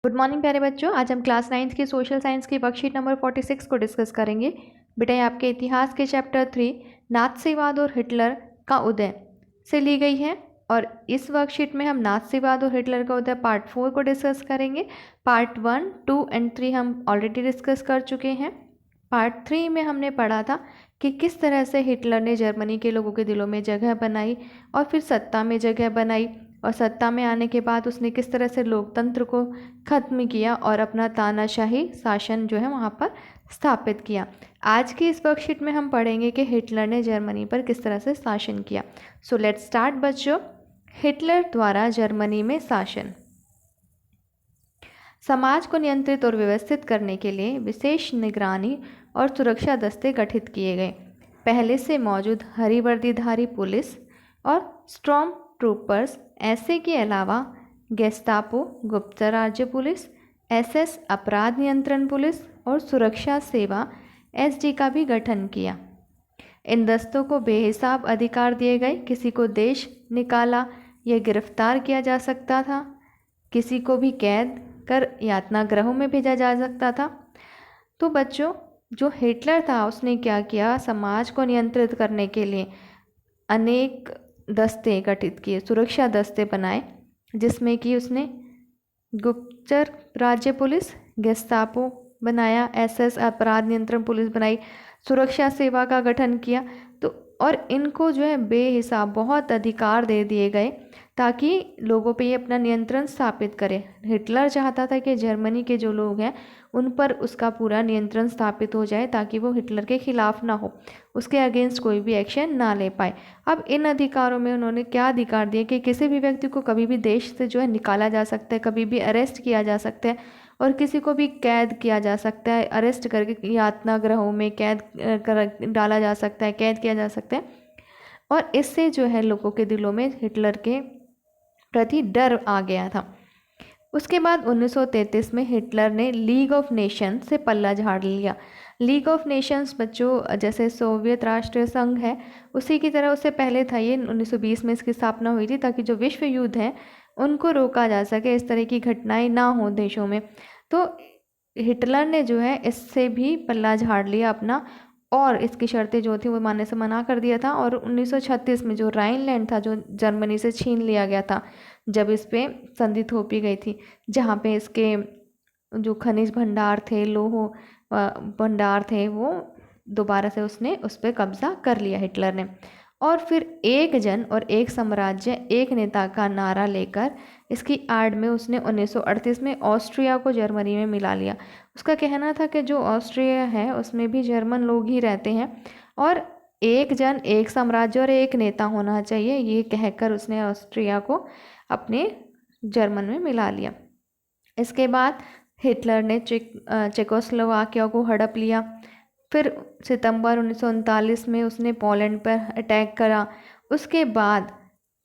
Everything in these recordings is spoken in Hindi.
गुड मॉर्निंग प्यारे बच्चों। आज हम क्लास 9th की सोशल साइंस की वर्कशीट नंबर 46 को डिस्कस करेंगे। बेटा ये आपके इतिहास के चैप्टर 3 नात्सीवाद और हिटलर का उदय से ली गई है और इस वर्कशीट में हम नात्सीवाद और हिटलर का उदय पार्ट 4 को डिस्कस करेंगे। पार्ट 1, 2 एंड 3 हम ऑलरेडी डिस्कस कर चुके हैं। पार्ट 3 में हमने पढ़ा था कि किस तरह से हिटलर ने जर्मनी के लोगों के दिलों में जगह बनाई और फिर सत्ता में जगह बनाई और सत्ता में आने के बाद उसने किस तरह से लोकतंत्र को ख़त्म किया और अपना तानाशाही शासन जो है वहाँ पर स्थापित किया। आज की इस वर्कशीट में हम पढ़ेंगे कि हिटलर ने जर्मनी पर किस तरह से शासन किया। सो लेट्स स्टार्ट बच्चों। हिटलर द्वारा जर्मनी में शासन। समाज को नियंत्रित और व्यवस्थित करने के लिए विशेष निगरानी और सुरक्षा दस्ते गठित किए गए। पहले से मौजूद हरी वर्दीधारी पुलिस और स्टॉर्म ट्रूपर्स ऐसे के अलावा गेस्टापो गुप्त राज्य पुलिस, एसएस अपराध नियंत्रण पुलिस और सुरक्षा सेवा एसडी का भी गठन किया। इन दस्तों को बेहिसाब अधिकार दिए गए। किसी को देश निकाला या गिरफ्तार किया जा सकता था, किसी को भी कैद कर यातना गृहों में भेजा जा सकता था। तो बच्चों जो हिटलर था उसने क्या किया, समाज को नियंत्रित करने के लिए अनेक दस्ते गठित किए, सुरक्षा दस्ते बनाए, जिसमें कि उसने गुप्तचर राज्य पुलिस गेस्टापो बनाया, एसएस अपराध नियंत्रण पुलिस बनाई, सुरक्षा सेवा का गठन किया। तो और इनको जो है बेहिसाब बहुत अधिकार दे दिए गए ताकि लोगों पे ये अपना नियंत्रण स्थापित करे। हिटलर चाहता था कि जर्मनी के जो लोग हैं उन पर उसका पूरा नियंत्रण स्थापित हो जाए ताकि वो हिटलर के खिलाफ ना हो, उसके अगेंस्ट कोई भी एक्शन ना ले पाए। अब इन अधिकारों में उन्होंने क्या अधिकार दिए कि किसी भी व्यक्ति को कभी भी देश से जो है निकाला जा सकता है, कभी भी अरेस्ट किया जा सकता है और किसी को भी कैद किया जा सकता है, अरेस्ट करके यातना गृहों में कैद कर डाला जा सकता है, कैद किया जा सकता है। और इससे जो है लोगों के दिलों में हिटलर के प्रति डर आ गया था। उसके बाद 1933 में हिटलर ने लीग ऑफ नेशंस से पल्ला झाड़ लिया। लीग ऑफ नेशंस बच्चों जैसे सोवियत राष्ट्रीय संघ है उसी की तरह उससे पहले था। ये 1920 में इसकी स्थापना हुई थी ताकि जो विश्व युद्ध हैं उनको रोका जा सके, इस तरह की घटनाएं ना हो देशों में। तो हिटलर ने जो है इससे भी पल्ला झाड़ लिया अपना और इसकी शर्तें जो थी वो मानने से मना कर दिया था। और 1936 में जो राइनलैंड था जो जर्मनी से छीन लिया गया था, जब इस पे संधि थोपी गई थी, जहाँ पे इसके जो खनिज भंडार थे, लोह भंडार थे, वो दोबारा से उसने उस पर कब्जा कर लिया हिटलर ने। और फिर एक जन और एक साम्राज्य एक नेता का नारा लेकर इसकी आड़ में उसने 1938 में ऑस्ट्रिया को जर्मनी में मिला लिया। उसका कहना था कि जो ऑस्ट्रिया है उसमें भी जर्मन लोग ही रहते हैं और एक जन एक साम्राज्य और एक नेता होना चाहिए, ये कहकर उसने ऑस्ट्रिया को अपने जर्मन में मिला लिया। इसके बाद हिटलर ने चेकोस्लोवाकिया को हड़प लिया। फिर सितंबर 1939 में उसने पोलैंड पर अटैक करा। उसके बाद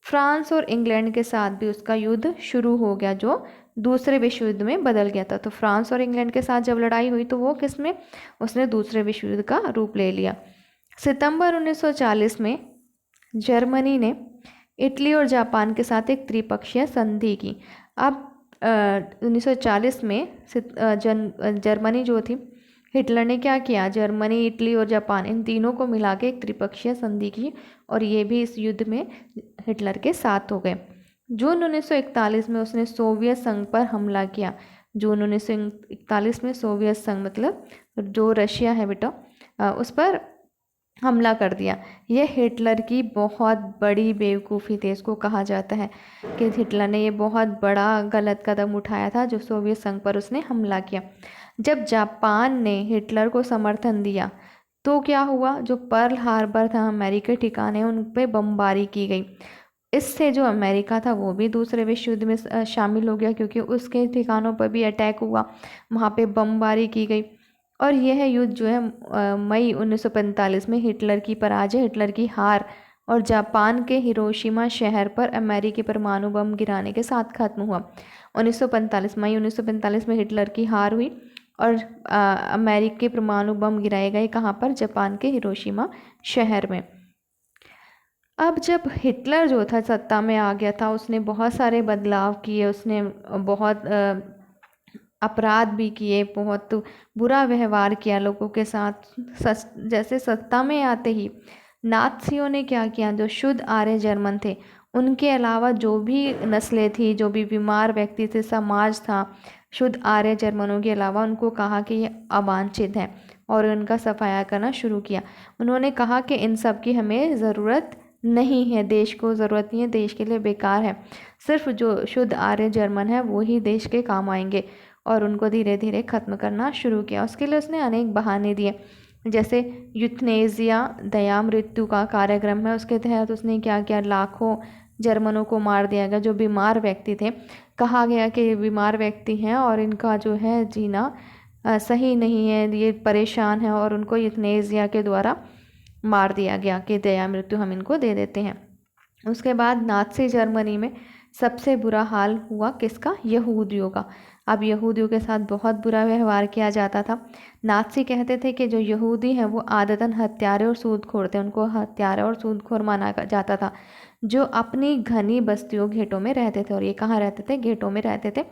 फ्रांस और इंग्लैंड के साथ भी उसका युद्ध शुरू हो गया जो दूसरे विश्व युद्ध में बदल गया था। तो फ्रांस और इंग्लैंड के साथ जब लड़ाई हुई तो वो किसमें, उसने दूसरे विश्व युद्ध का रूप ले लिया। सितंबर 1940 में जर्मनी ने इटली और जापान के साथ एक त्रिपक्षीय संधि की। अब 1940 में जर्मनी जो थी, हिटलर ने क्या किया, जर्मनी, इटली और जापान इन तीनों को मिला के एक त्रिपक्षीय संधि की और ये भी इस युद्ध में हिटलर के साथ हो गए। जून 1941 में उसने सोवियत संघ पर हमला किया। जून 1941 में सोवियत संघ मतलब जो रशिया है बेटा, उस पर हमला कर दिया। यह हिटलर की बहुत बड़ी बेवकूफ़ी थी। इसको कहा जाता है कि हिटलर ने ये बहुत बड़ा गलत कदम उठाया था जो सोवियत संघ पर उसने हमला किया। जब जापान ने हिटलर को समर्थन दिया तो क्या हुआ, जो पर्ल हार्बर था अमेरिकी ठिकाने, उन पर बमबारी की गई। इससे जो अमेरिका था वो भी दूसरे विश्व युद्ध में शामिल हो गया क्योंकि उसके ठिकानों पर भी अटैक हुआ, वहाँ पे बमबारी की गई। और यह युद्ध जो है मई 1945 में हिटलर की पराजय, हिटलर की हार और जापान के हिरोशिमा शहर पर अमेरिकी परमाणु बम गिराने के साथ खत्म हुआ। 1945 मई 1945 में हिटलर की हार हुई और अमेरिकी परमाणु बम गिराए गए कहाँ पर, जापान के हिरोशिमा शहर में। अब जब हिटलर जो था सत्ता में आ गया था उसने बहुत सारे बदलाव किए, उसने बहुत अपराध भी किए, बहुत बुरा व्यवहार किया लोगों के साथ। जैसे सत्ता में आते ही नात्सियों ने क्या किया, जो शुद्ध आर्य जर्मन थे उनके अलावा जो भी नस्लें थी, जो भी बीमार व्यक्ति थे, समाज था, शुद्ध आर्य जर्मनों के अलावा उनको कहा कि ये अवांछित है और उनका सफाया करना शुरू किया। उन्होंने कहा कि इन सब की हमें ज़रूरत नहीं है, देश को ज़रूरत नहीं है, देश के लिए बेकार है, सिर्फ जो शुद्ध आर्य जर्मन है वो ही देश के काम आएंगे। और उनको धीरे धीरे ख़त्म करना शुरू किया। उसके लिए उसने अनेक बहाने दिए, जैसे यूथनेसिया, दया मृत्यु का कार्यक्रम है, उसके तहत उसने क्या किया, लाखों जर्मनों को मार दिया गया जो बीमार व्यक्ति थे। कहा गया कि ये बीमार व्यक्ति हैं और इनका जो है जीना सही नहीं है, ये परेशान है, और उनको यूथनेसिया के द्वारा मार दिया गया कि दया मृत्यु हम इनको दे देते हैं। उसके बाद नाज़ी जर्मनी में सबसे बुरा हाल हुआ किसका, यहूदियों का। अब यहूदियों के साथ बहुत बुरा व्यवहार किया जाता था। नाज़ी कहते थे कि जो यहूदी हैं वो आदतन हत्यारे और सूदखोर थे, उनको हत्यारे और सूदखोर माना जाता था, जो अपनी घनी बस्तियों घेटों में रहते थे। और ये कहाँ रहते थे, घेटों में रहते थे,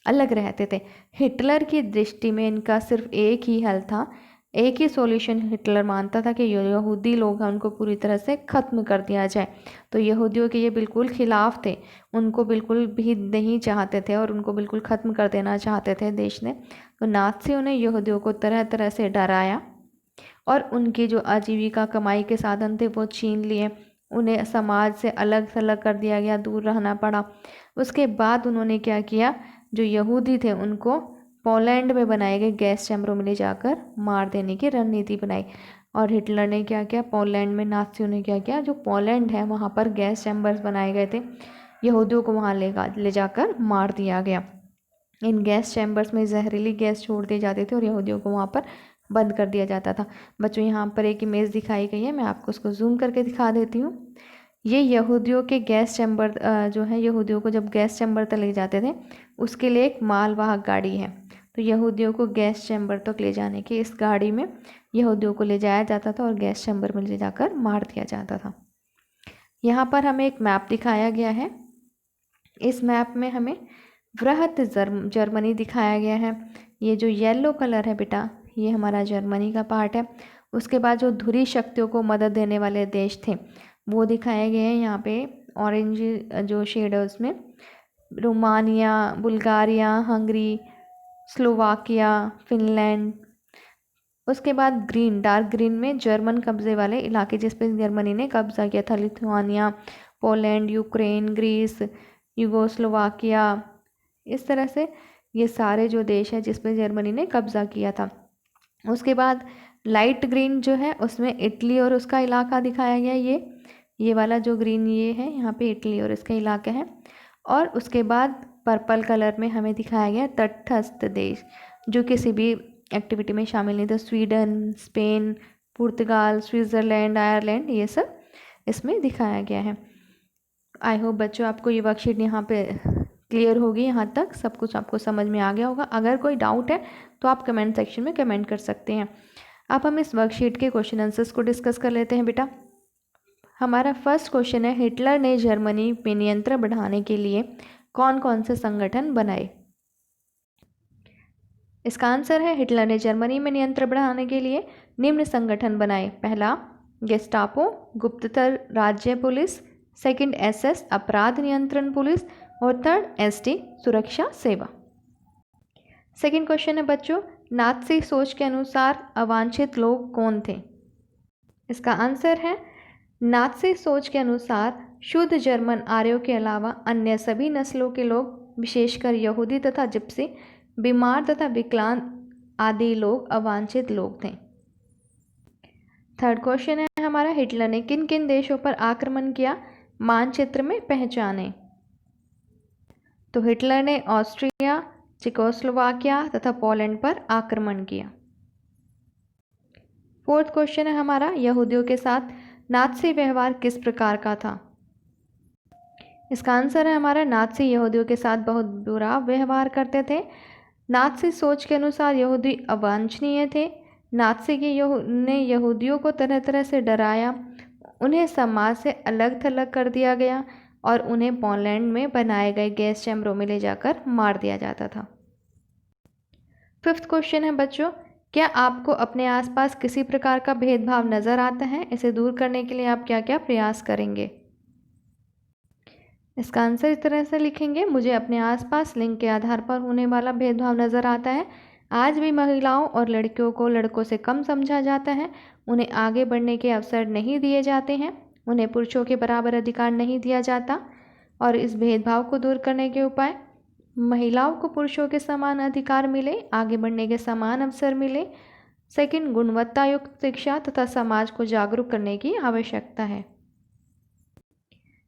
अलग रहते थे। हिटलर की दृष्टि में इनका सिर्फ एक ही हल था, एक ही सॉल्यूशन हिटलर मानता था कि यहूदी लोग हैं उनको पूरी तरह से ख़त्म कर दिया जाए। तो यहूदियों के ये बिल्कुल खिलाफ थे, उनको बिल्कुल भी नहीं चाहते थे और उनको बिल्कुल ख़त्म कर देना चाहते थे देश ने। तो नाज़ियों ने यहूदियों को तरह तरह से डराया और उनकी जो आजीविका कमाई के साधन थे वो छीन लिए, उन्हें समाज से अलग थलग कर दिया गया, दूर रहना पड़ा। उसके बाद उन्होंने क्या किया, जो यहूदी थे उनको पोलैंड में बनाए गए गैस चैम्बरों में ले जाकर मार देने की रणनीति बनाई। और हिटलर ने क्या किया, पोलैंड में नाज़ियों ने क्या किया, जो पोलैंड है वहाँ पर गैस चैम्बर्स बनाए गए थे, यहूदियों को वहाँ ले जाकर मार दिया गया। इन गैस चैम्बर्स में जहरीली गैस छोड़ दी जाती थी और यहूदियों को वहाँ पर बंद कर दिया जाता था। बच्चों यहाँ पर एक इमेज दिखाई गई है, मैं आपको उसको जूम करके दिखा देती हूँ। ये यहूदियों के गैस चैम्बर जो है, यहूदियों को जब गैस चैम्बर तक ले जाते थे उसके लिए एक मालवाहक गाड़ी है। तो यहूदियों को गैस चैम्बर तक ले जाने की इस गाड़ी में यहूदियों को ले जाया जाता था और गैस चैम्बर में ले जाकर मार दिया जाता था। यहाँ पर हमें एक मैप दिखाया गया है। इस मैप में हमें वृहत जर्मनी दिखाया गया है। ये जो येलो कलर है बेटा, ये हमारा जर्मनी का पार्ट है। उसके बाद जो धुरी शक्तियों को मदद देने वाले देश थे वो दिखाए गए हैं यहाँ पे, ऑरेंज जो शेड है उसमें Romania, Bulgaria, Hungary, Slovakia, Finland. उसके बाद ग्रीन, डार्क ग्रीन में जर्मन कब्जे वाले इलाके जिस पे जर्मनी ने कब्जा किया था, Lithuania, Poland, Ukraine, Greece, Yugoslavia, इस तरह से ये सारे जो देश हैं जिस पे जर्मनी ने कब्जा किया था। उसके बाद लाइट ग्रीन जो है उसमें इटली और उसका इलाका दिखाया गया, ये वाला जो ग्रीन ये है यहाँ पे इटली और इसका इलाका है। और उसके बाद पर्पल कलर में हमें दिखाया गया तटस्थ देश जो किसी भी एक्टिविटी में शामिल नहीं थे, स्वीडन, स्पेन, पुर्तगाल, स्विट्ज़रलैंड, आयरलैंड, ये सब इसमें दिखाया गया है। आई होप बच्चों आपको ये वर्कशीट यहाँ पे क्लियर होगी, यहाँ तक सब कुछ आपको समझ में आ गया होगा। अगर कोई डाउट है तो आप कमेंट सेक्शन में कमेंट कर सकते हैं। अब हम इस वर्कशीट के क्वेश्चन आंसर्स को डिस्कस कर लेते हैं बेटा। हमारा फर्स्ट क्वेश्चन है, हिटलर ने जर्मनी में नियंत्रण बढ़ाने के लिए कौन कौन से संगठन बनाए। इसका आंसर है, हिटलर ने जर्मनी में नियंत्रण बढ़ाने के लिए निम्न संगठन बनाए। पहला गेस्टापो, गुप्तचर राज्य पुलिस, सेकंड एसएस, अपराध नियंत्रण पुलिस, और थर्ड एसडी, सुरक्षा सेवा। सेकंड क्वेश्चन है बच्चों, नाज़ी सोच के अनुसार अवांछित लोग कौन थे। इसका आंसर है, नाज़ी सोच के अनुसार शुद्ध जर्मन आर्यों के अलावा अन्य सभी नस्लों के लोग, विशेषकर यहूदी तथा जिप्सी, बीमार तथा विकलांग आदि लोग अवांछित लोग थे। थर्ड क्वेश्चन है हमारा, हिटलर ने किन किन देशों पर आक्रमण किया, मानचित्र में पहचाने। तो हिटलर ने ऑस्ट्रिया, चेकोस्लोवाकिया तथा पोलैंड पर आक्रमण किया। फोर्थ क्वेश्चन है हमारा, यहूदियों के साथ नाज़ी व्यवहार किस प्रकार का था। इसका आंसर है हमारा, नाज़ी यहूदियों के साथ बहुत बुरा व्यवहार करते थे। नाज़ी सोच के अनुसार यहूदी अवांछनीय थे। नाज़ी ने यहूदियों को तरह तरह से डराया, उन्हें समाज से अलग थलग कर दिया गया और उन्हें पोलैंड में बनाए गए गैस चैम्बरों में ले जाकर मार दिया जाता था। 5th क्वेश्चन है बच्चों, क्या आपको अपने आसपास किसी प्रकार का भेदभाव नज़र आता है? इसे दूर करने के लिए आप क्या क्या प्रयास करेंगे? इसका आंसर इस तरह से लिखेंगे, मुझे अपने आसपास लिंग के आधार पर होने वाला भेदभाव नज़र आता है। आज भी महिलाओं और लड़कियों को लड़कों से कम समझा जाता है, उन्हें आगे बढ़ने के अवसर नहीं दिए जाते हैं, उन्हें पुरुषों के बराबर अधिकार नहीं दिया जाता। और इस भेदभाव को दूर करने के उपाय, महिलाओं को पुरुषों के समान अधिकार मिले, आगे बढ़ने के समान अवसर मिले। सेकंड, गुणवत्ता युक्त शिक्षा तथा समाज को जागरूक करने की आवश्यकता है।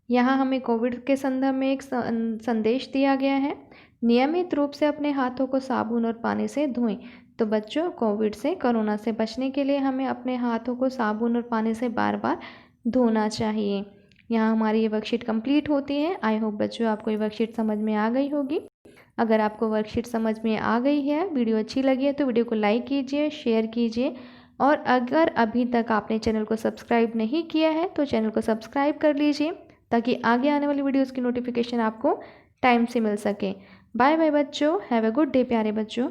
यहाँ हमें कोविड के संदर्भ में एक संदेश दिया गया है, नियमित रूप से अपने हाथों को साबुन और पानी से धोएं। तो बच्चों, कोविड से, कोरोना से बचने के लिए हमें अपने हाथों को साबुन और पानी से बार बार धोना चाहिए। यहाँ हमारी ये वर्कशीट कंप्लीट होती है। आई होप बच्चों आपको ये वर्कशीट समझ में आ गई होगी। अगर आपको वर्कशीट समझ में आ गई है, वीडियो अच्छी लगी है तो वीडियो को लाइक कीजिए, शेयर कीजिए, और अगर अभी तक आपने चैनल को सब्सक्राइब नहीं किया है तो चैनल को सब्सक्राइब कर लीजिए, ताकि आगे आने वाली वीडियोस की नोटिफिकेशन आपको टाइम से मिल सके। बाय बाय बच्चों, हैव अ गुड डे प्यारे बच्चों।